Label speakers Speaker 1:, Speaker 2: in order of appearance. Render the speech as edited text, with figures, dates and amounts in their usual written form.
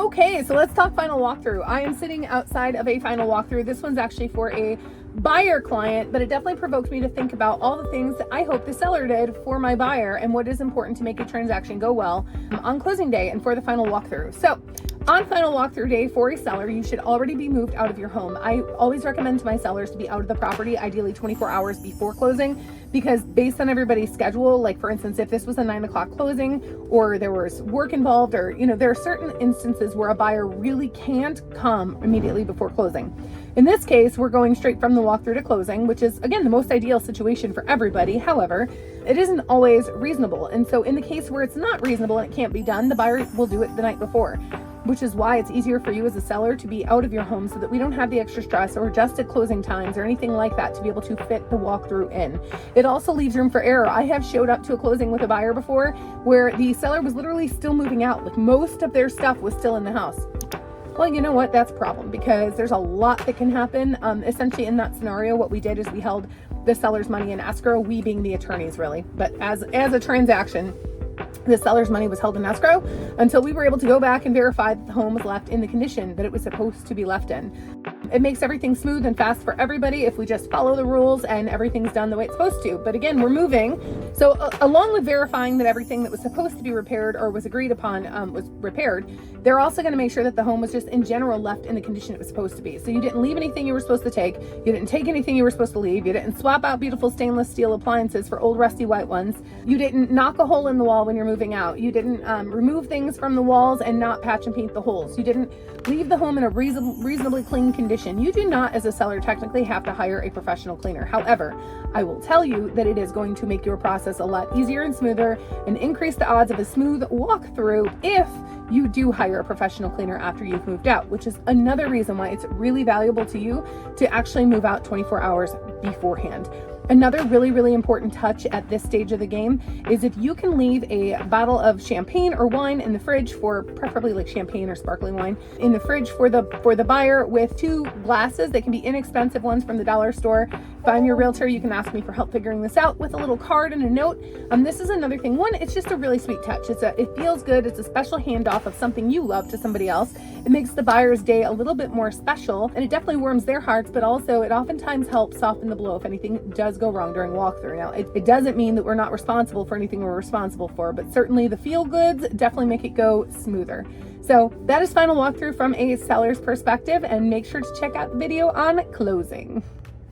Speaker 1: Okay, so let's talk final walkthrough. I am sitting outside of a final walkthrough. This one's actually for a buyer client, but it definitely provoked me to think about all the things that I hope the seller did for my buyer and what is important to make a transaction go well on closing day and for the final walkthrough. So on final walkthrough day for a seller, you should already be moved out of your home. I always recommend to my sellers to be out of the property, ideally 24 hours before closing, because based on everybody's schedule, like for instance, if this was a 9 o'clock closing or there was work involved, or, there are certain instances where a buyer really can't come immediately before closing. In this case, we're going straight from the walkthrough to closing, which is, again, the most ideal situation for everybody. However, it isn't always reasonable. And so in the case where it's not reasonable and it can't be done, the buyer will do it the night before, which is why it's easier for you as a seller to be out of your home so that we don't have the extra stress or adjusted closing times or anything like that to be able to fit the walkthrough in. It also leaves room for error. I have showed up to a closing with a buyer before where the seller was literally still moving out, like most of their stuff was still in the house. Well, you know what? That's a problem because there's a lot that can happen. Essentially in that scenario, what we did is we held the seller's money in escrow, we being the attorneys really, but as a transaction, the seller's money was held in escrow until we were able to go back and verify that the home was left in the condition that it was supposed to be left in. It makes everything smooth and fast for everybody if we just follow the rules and everything's done the way it's supposed to. But again, we're moving. So along with verifying that everything that was supposed to be repaired or was agreed upon was repaired, they're also going to make sure that the home was just in general left in the condition it was supposed to be. So you didn't leave anything you were supposed to take. You didn't take anything you were supposed to leave. You didn't swap out beautiful stainless steel appliances for old rusty white ones. You didn't knock a hole in the wall when you're moving out. You didn't remove things from the walls and not patch and paint the holes. You didn't leave the home in a reasonably clean condition. You do not, as a seller, technically have to hire a professional cleaner. However, I will tell you that it is going to make your process a lot easier and smoother and increase the odds of a smooth walkthrough if you do hire a professional cleaner after you've moved out, which is another reason why it's really valuable to you to actually move out 24 hours beforehand. Another really, really important touch at this stage of the game is if you can leave a bottle of champagne or wine in the fridge, for preferably like champagne or sparkling wine, in the fridge for the buyer with 2 glasses. They can be inexpensive ones from the dollar store. If I'm your realtor, you can ask me for help figuring this out with a little card and a note. This is another thing. One, it's just a really sweet touch. It feels good. It's a special handoff of something you love to somebody else. It makes the buyer's day a little bit more special, and it definitely warms their hearts, but also it oftentimes helps soften the blow if anything does go wrong during walkthrough. Now, it doesn't mean that we're not responsible for anything we're responsible for, but certainly the feel goods definitely make it go smoother. So that is final walkthrough from a seller's perspective, and make sure to check out the video on closing.